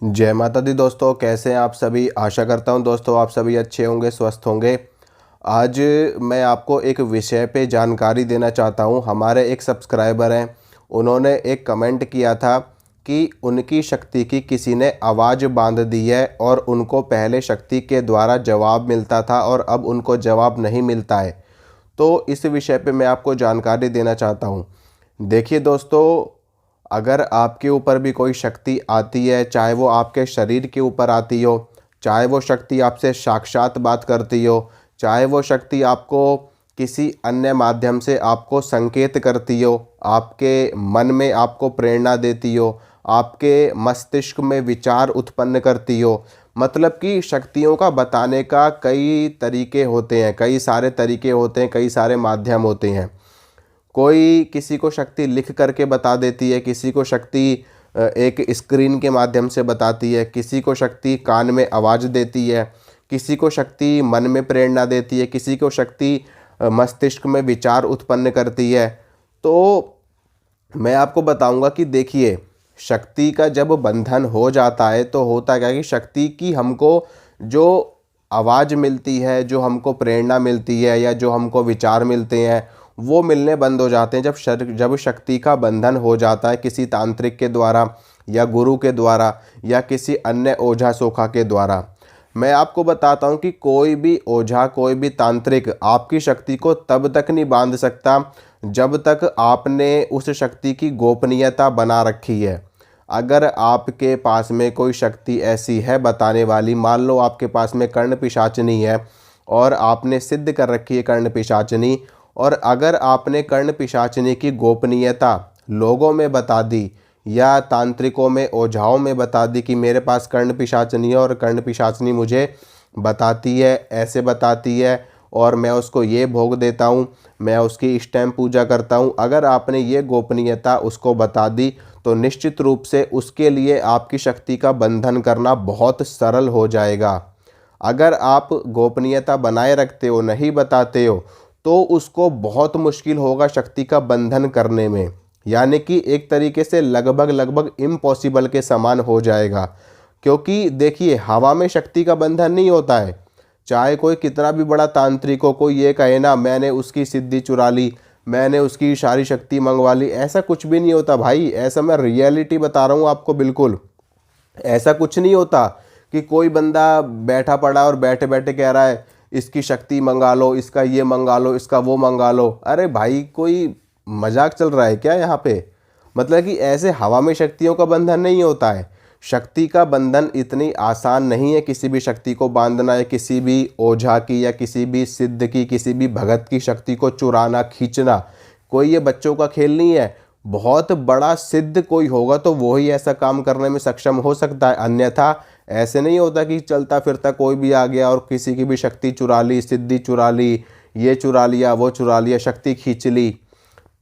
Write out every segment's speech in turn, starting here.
जय माता दी दोस्तों, कैसे हैं आप सभी। आशा करता हूं दोस्तों आप सभी अच्छे होंगे, स्वस्थ होंगे। आज मैं आपको एक विषय पे जानकारी देना चाहता हूं। हमारे एक सब्सक्राइबर हैं, उन्होंने एक कमेंट किया था कि उनकी शक्ति की किसी ने आवाज़ बांध दी है और उनको पहले शक्ति के द्वारा जवाब मिलता था और अब उनको जवाब नहीं मिलता है। तो इस विषय पे मैं आपको जानकारी देना चाहता हूँ। देखिए दोस्तों, अगर आपके ऊपर भी कोई शक्ति आती है, चाहे वो आपके शरीर के ऊपर आती हो, चाहे वो शक्ति आपसे साक्षात बात करती हो, चाहे वो शक्ति आपको किसी अन्य माध्यम से आपको संकेत करती हो, आपके मन में आपको प्रेरणा देती हो, आपके मस्तिष्क में विचार उत्पन्न करती हो, मतलब कि शक्तियों का बताने का कई तरीके होते हैं, कई सारे तरीके होते हैं, कई सारे माध्यम होते हैं। कोई किसी को शक्ति लिख करके बता देती है, किसी को शक्ति एक स्क्रीन के माध्यम से बताती है, किसी को शक्ति कान में आवाज़ देती है, किसी को शक्ति मन में प्रेरणा देती है, किसी को शक्ति मस्तिष्क में विचार उत्पन्न करती है। तो मैं आपको बताऊंगा कि देखिए, शक्ति का जब बंधन हो जाता है तो होता क्या है कि शक्ति की हमको जो आवाज़ मिलती है, जो हमको प्रेरणा मिलती है या जो हमको विचार मिलते हैं, वो मिलने बंद हो जाते हैं जब शक्ति का बंधन हो जाता है किसी तांत्रिक के द्वारा या गुरु के द्वारा या किसी अन्य ओझा सोखा के द्वारा। मैं आपको बताता हूँ कि कोई भी ओझा, कोई भी तांत्रिक आपकी शक्ति को तब तक नहीं बांध सकता जब तक आपने उस शक्ति की गोपनीयता बना रखी है। अगर आपके पास में कोई शक्ति ऐसी है बताने वाली, मान लो आपके पास में कर्ण पिशाचनी है और आपने सिद्ध कर रखी है कर्ण पिशाचनी, और अगर आपने कर्ण पिशाचनी की गोपनीयता लोगों में बता दी या तांत्रिकों में, ओझाओं में बता दी कि मेरे पास कर्ण पिशाचनी है और कर्ण पिशाचनी मुझे बताती है, ऐसे बताती है और मैं उसको ये भोग देता हूँ, मैं उसकी इस टाइम पूजा करता हूँ, अगर आपने ये गोपनीयता उसको बता दी तो निश्चित रूप से उसके लिए आपकी शक्ति का बंधन करना बहुत सरल हो जाएगा। अगर आप गोपनीयता बनाए रखते हो, नहीं बताते हो, तो उसको बहुत मुश्किल होगा शक्ति का बंधन करने में, यानी कि एक तरीके से लगभग लगभग इम्पॉसिबल के समान हो जाएगा। क्योंकि देखिए, हवा में शक्ति का बंधन नहीं होता है। चाहे कोई कितना भी बड़ा तांत्रिक हो, कोई ये कहे ना मैंने उसकी सिद्धि चुरा ली, मैंने उसकी सारी शक्ति मंगवा ली, ऐसा कुछ भी नहीं होता भाई। ऐसा मैं रियलिटी बता रहा हूँ आपको, बिल्कुल ऐसा कुछ नहीं होता कि कोई बंदा बैठा पड़ा और बैठे बैठे कह रहा है इसकी शक्ति मंगा लो, इसका ये मंगा लो, इसका वो मंगा लो। अरे भाई, कोई मजाक चल रहा है क्या यहाँ पे? मतलब कि ऐसे हवा में शक्तियों का बंधन नहीं होता है। शक्ति का बंधन इतनी आसान नहीं है किसी भी शक्ति को बांधना है, किसी भी ओझा की या किसी भी सिद्ध की, किसी भी भगत की शक्ति को चुराना, खींचना। कोई ये बच्चों का खेल नहीं है। बहुत बड़ा सिद्ध कोई होगा तो वो ही ऐसा काम करने में सक्षम हो सकता है, अन्यथा ऐसे नहीं होता कि चलता फिरता कोई भी आ गया और किसी की भी शक्ति चुरा ली, सिद्धि चुरा ली, ये चुरा लिया, वो चुरा लिया, शक्ति खींच ली।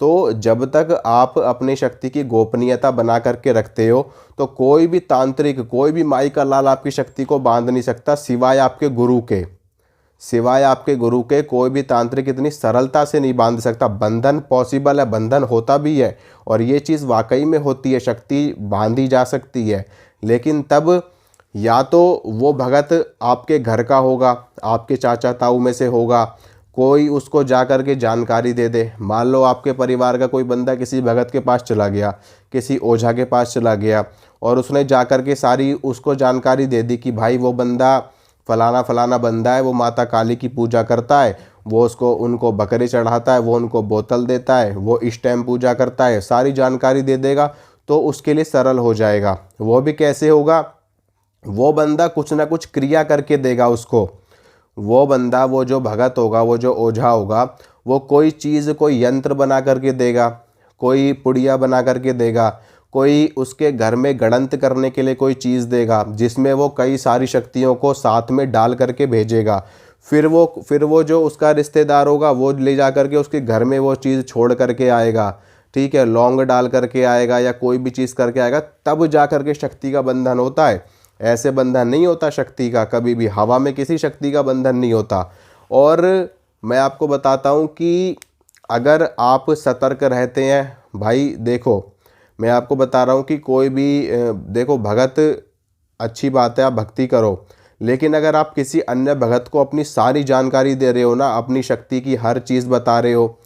तो जब तक आप अपनी शक्ति की गोपनीयता बना करके रखते हो तो कोई भी तांत्रिक, कोई भी माई का लाल आपकी शक्ति को बांध नहीं सकता, सिवाय आपके गुरु के। सिवाय आपके गुरु के कोई भी तांत्रिक इतनी सरलता से नहीं बांध सकता। बंधन पॉसिबल है, बंधन होता भी है और ये चीज़ वाकई में होती है, शक्ति बांधी जा सकती है। लेकिन तब या तो वो भगत आपके घर का होगा, आपके चाचा ताऊ में से होगा, कोई उसको जा कर के जानकारी दे दे। मान लो आपके परिवार का कोई बंदा किसी भगत के पास चला गया, किसी ओझा के पास चला गया और उसने जा कर के सारी उसको जानकारी दे दी कि भाई वो बंदा फलाना फलाना बंदा है, वो माता काली की पूजा करता है, वो उसको उनको बकरे चढ़ाता है, वो उनको बोतल देता है, वो इस टाइम पूजा करता है, सारी जानकारी दे देगा तो उसके लिए सरल हो जाएगा। वो भी कैसे होगा? वो बंदा कुछ ना कुछ क्रिया करके देगा उसको। वो बंदा, वो जो भगत होगा, वो जो ओझा होगा, वो कोई चीज़, कोई यंत्र बना करके देगा, कोई पुड़िया बना करके देगा, कोई उसके घर में गणंत करने के लिए कोई चीज़ देगा जिसमें वो कई सारी शक्तियों को साथ में डाल करके भेजेगा। फिर वो जो उसका रिश्तेदार होगा वो ले जा करके उसके घर में वो चीज़ छोड़ करके आएगा, ठीक है, लौंग डाल करके आएगा या कोई भी चीज़ करके आएगा, तब जा करके शक्ति का बंधन होता है। ऐसे बंधन नहीं होता शक्ति का, कभी भी हवा में किसी शक्ति का बंधन नहीं होता। और मैं आपको बताता हूँ कि अगर आप सतर्क रहते हैं, भाई देखो, मैं आपको बता रहा हूँ कि कोई भी देखो, भगत अच्छी बात है, आप भक्ति करो। लेकिन अगर आप किसी अन्य भगत को अपनी सारी जानकारी दे रहे हो ना, अपनी शक्ति की हर चीज़ बता रहे हो,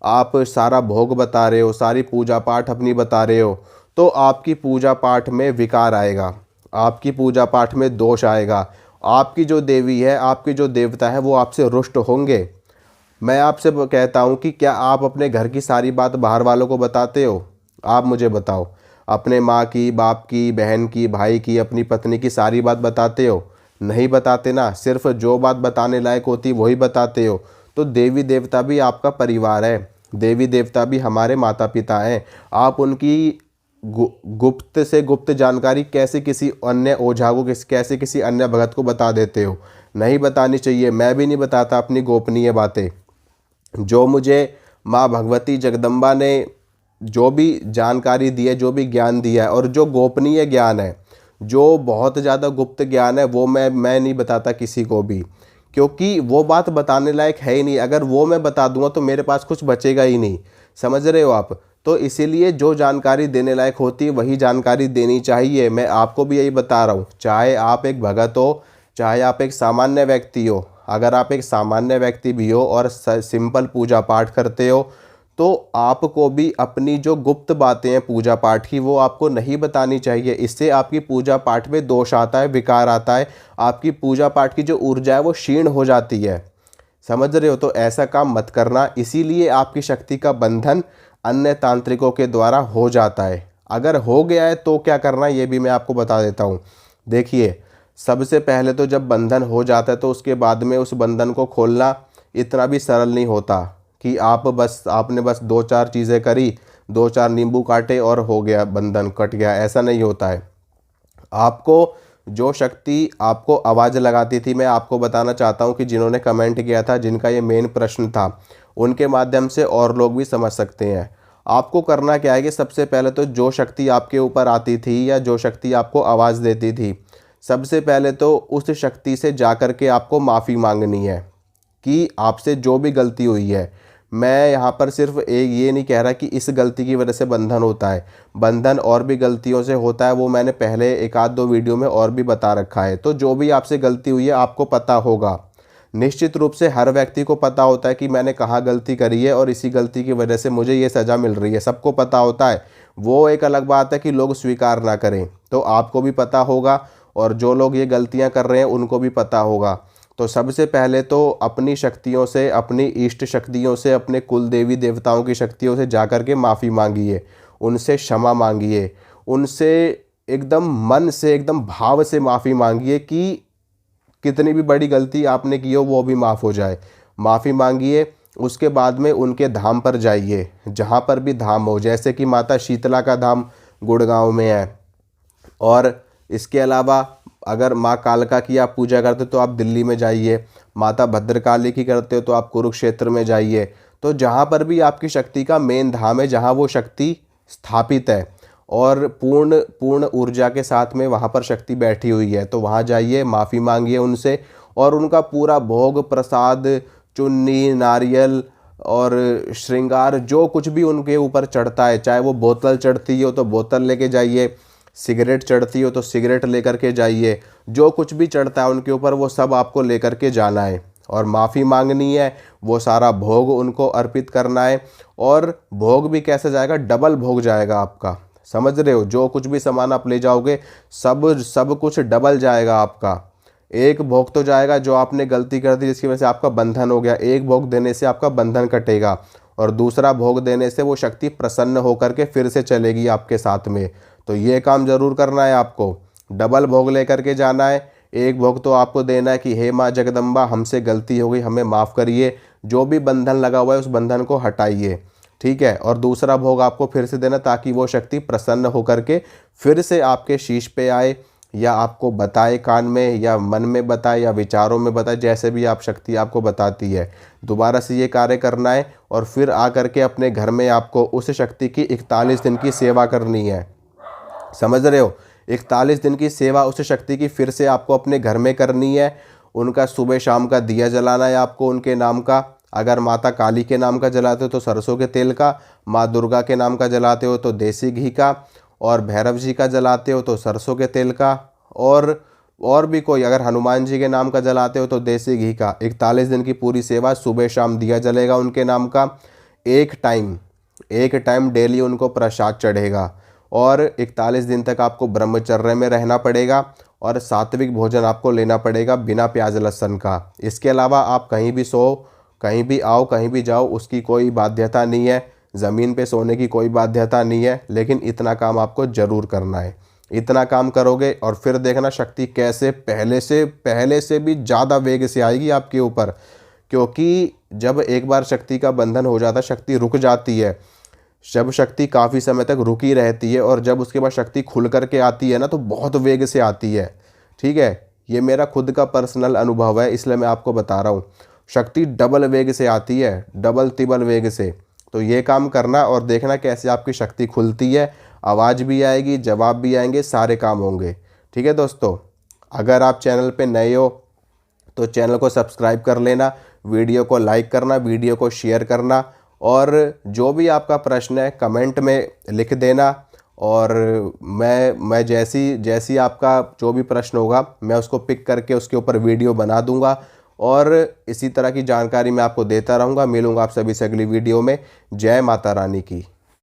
आप सारा भोग बता रहे हो, सारी पूजा पाठ अपनी बता रहे हो, तो आपकी पूजा पाठ में विकार आएगा, आपकी पूजा पाठ में दोष आएगा। आपकी जो देवी है, आपकी जो देवता है, वो आपसे रुष्ट होंगे। मैं आपसे कहता हूँ कि क्या आप अपने घर की सारी बात बाहर वालों को बताते हो? आप मुझे बताओ। अपने माँ की, बाप की, बहन की, भाई की, अपनी पत्नी की सारी बात बताते हो? नहीं बताते ना। सिर्फ जो बात बताने लायक होती वही बताते हो। तो देवी देवता भी आपका परिवार है, देवी देवता भी हमारे माता पिता हैं। आप उनकी गुप्त से गुप्त जानकारी कैसे किसी अन्य ओझा को, कैसे किसी अन्य भगत को बता देते हो? नहीं बतानी चाहिए। मैं भी नहीं बताता अपनी गोपनीय बातें। जो मुझे माँ भगवती जगदम्बा ने जो भी जानकारी दी है, जो भी ज्ञान दिया है, और जो गोपनीय ज्ञान है, जो बहुत ज़्यादा गुप्त ज्ञान है, वो मैं नहीं बताता किसी को भी, क्योंकि वो बात बताने लायक है ही नहीं। अगर वो मैं बता दूंगा तो मेरे पास कुछ बचेगा ही नहीं। समझ रहे हो आप? तो इसीलिए जो जानकारी देने लायक होती है वही जानकारी देनी चाहिए। मैं आपको भी यही बता रहा हूँ, चाहे आप एक भगत हो, चाहे आप एक सामान्य व्यक्ति हो। अगर आप एक सामान्य व्यक्ति भी हो और सिंपल पूजा पाठ करते हो, तो आपको भी अपनी जो गुप्त बातें हैं पूजा पाठ की, वो आपको नहीं बतानी चाहिए। इससे आपकी पूजा पाठ में दोष आता है, विकार आता है, आपकी पूजा पाठ की जो ऊर्जा है वो क्षीण हो जाती है। समझ रहे हो? तो ऐसा काम मत करना। इसीलिए आपकी शक्ति का बंधन अन्य तांत्रिकों के द्वारा हो जाता है। अगर हो गया है तो क्या करना, ये भी मैं आपको बता देता हूँ। देखिए, सबसे पहले तो जब बंधन हो जाता है तो उसके बाद में उस बंधन को खोलना इतना भी सरल नहीं होता कि आपने बस दो चार चीज़ें करी, दो चार नींबू काटे और हो गया, बंधन कट गया। ऐसा नहीं होता है। आपको जो शक्ति आपको आवाज़ लगाती थी, मैं आपको बताना चाहता हूँ कि जिन्होंने कमेंट किया था, जिनका ये मेन प्रश्न था, उनके माध्यम से और लोग भी समझ सकते हैं। आपको करना क्या है कि सबसे पहले तो जो शक्ति आपके ऊपर आती थी या जो शक्ति आपको आवाज़ देती थी, सबसे पहले तो उस शक्ति से जा कर के आपको माफ़ी मांगनी है कि आपसे जो भी गलती हुई है। मैं यहाँ पर सिर्फ एक ये नहीं कह रहा कि इस गलती की वजह से बंधन होता है, बंधन और भी गलतियों से होता है। वो मैंने पहले एक आध दो वीडियो में और भी बता रखा है। तो जो भी आपसे गलती हुई है आपको पता होगा, निश्चित रूप से हर व्यक्ति को पता होता है कि मैंने कहाँ गलती करी है और इसी गलती की वजह से मुझे ये सज़ा मिल रही है। सबको पता होता है। वो एक अलग बात है कि लोग स्वीकार ना करें। तो आपको भी पता होगा और जो लोग ये गलतियाँ कर रहे हैं उनको भी पता होगा। तो सबसे पहले तो अपनी शक्तियों से, अपनी इष्ट शक्तियों से, अपने कुल देवी देवताओं की शक्तियों से जाकर के माफ़ी मांगिए, उनसे क्षमा मांगिए, उनसे एकदम मन से, एकदम भाव से माफ़ी मांगिए कि कितनी भी बड़ी गलती आपने की हो वो भी माफ़ हो जाए। माफ़ी मांगिए। उसके बाद में उनके धाम पर जाइए, जहाँ पर भी धाम हो। जैसे कि माता शीतला का धाम गुड़गांव में है, और इसके अलावा अगर माँ कालका की आप पूजा करते हो तो आप दिल्ली में जाइए, माता भद्रकाली की करते हो तो आप कुरुक्षेत्र में जाइए। तो जहाँ पर भी आपकी शक्ति का मेन धाम है, जहाँ वो शक्ति स्थापित है और पूर्ण पूर्ण ऊर्जा के साथ में वहाँ पर शक्ति बैठी हुई है, तो वहाँ जाइए, माफ़ी मांगिए उनसे, और उनका पूरा भोग, प्रसाद, चुन्नी, नारियल और श्रृंगार, जो कुछ भी उनके ऊपर चढ़ता है, चाहे वो बोतल चढ़ती हो तो बोतल लेके जाइए, सिगरेट चढ़ती हो तो सिगरेट लेकर के जाइए, जो कुछ भी चढ़ता है उनके ऊपर वो सब आपको लेकर के जाना है और माफ़ी मांगनी है। वो सारा भोग उनको अर्पित करना है। और भोग भी कैसे जाएगा? डबल भोग जाएगा आपका। समझ रहे हो? जो कुछ भी सामान आप ले जाओगे सब कुछ डबल जाएगा आपका। एक भोग तो जाएगा जो आपने गलती कर दी जिसकी वजह से आपका बंधन हो गया, एक भोग देने से आपका बंधन कटेगा, और दूसरा भोग देने से वो शक्ति प्रसन्न होकर के फिर से चलेगी आपके साथ में। तो ये काम ज़रूर करना है आपको, डबल भोग लेकर के जाना है। एक भोग तो आपको देना है कि हे माँ जगदम्बा, हमसे गलती हो गई, हमें माफ़ करिए, जो भी बंधन लगा हुआ है उस बंधन को हटाइए, ठीक है। और दूसरा भोग आपको फिर से देना ताकि वो शक्ति प्रसन्न होकर के फिर से आपके शीश पे आए, या आपको बताए कान में, या मन में बताए, या विचारों में बताए, जैसे भी आप शक्ति आपको बताती है। दोबारा से ये कार्य करना है और फिर आकर के अपने घर में आपको उस शक्ति की 41 दिन की सेवा करनी है। समझ रहे हो? 41 दिन की सेवा उस शक्ति की फिर से आपको अपने घर में करनी है। उनका सुबह शाम का दिया जलाना है आपको उनके नाम का। अगर माता काली के नाम का जलाते हो तो सरसों के तेल का, माँ दुर्गा के नाम का जलाते हो तो देसी घी का, और भैरव जी का जलाते हो तो सरसों के तेल का, और भी कोई अगर हनुमान जी के नाम का जलाते हो तो देसी घी का 41 दिन की पूरी सेवा, सुबह शाम दिया जलेगा उनके नाम का। एक टाइम डेली उनको प्रसाद चढ़ेगा। और 41 दिन तक आपको ब्रह्मचर्य में रहना पड़ेगा और सात्विक भोजन आपको लेना पड़ेगा बिना प्याज लहसुन का। इसके अलावा आप कहीं भी सो, कहीं भी आओ, कहीं भी जाओ, उसकी कोई बाध्यता नहीं है। ज़मीन पे सोने की कोई बाध्यता नहीं है। लेकिन इतना काम आपको ज़रूर करना है। इतना काम करोगे और फिर देखना शक्ति कैसे पहले से भी ज़्यादा वेग से आएगी आपके ऊपर। क्योंकि जब एक बार शक्ति का बंधन हो जाता है, शक्ति रुक जाती है। जब शक्ति काफ़ी समय तक रुकी रहती है और जब उसके बाद शक्ति खुल करके आती है ना, तो बहुत वेग से आती है। ठीक है, ये मेरा खुद का पर्सनल अनुभव है, इसलिए मैं आपको बता रहा हूँ। शक्ति डबल वेग से आती है, डबल तिबल वेग से। तो ये काम करना और देखना कैसे आपकी शक्ति खुलती है। आवाज़ भी आएगी, जवाब भी आएंगे, सारे काम होंगे। ठीक है दोस्तों, अगर आप चैनल पे नए हो तो चैनल को सब्सक्राइब कर लेना, वीडियो को लाइक करना, वीडियो को शेयर करना, और जो भी आपका प्रश्न है कमेंट में लिख देना। और मैं जैसी आपका जो भी प्रश्न होगा मैं उसको पिक करके उसके ऊपर वीडियो बना दूंगा। और इसी तरह की जानकारी मैं आपको देता रहूँगा। मिलूँगा आप सभी से अगली वीडियो में। जय माता रानी की।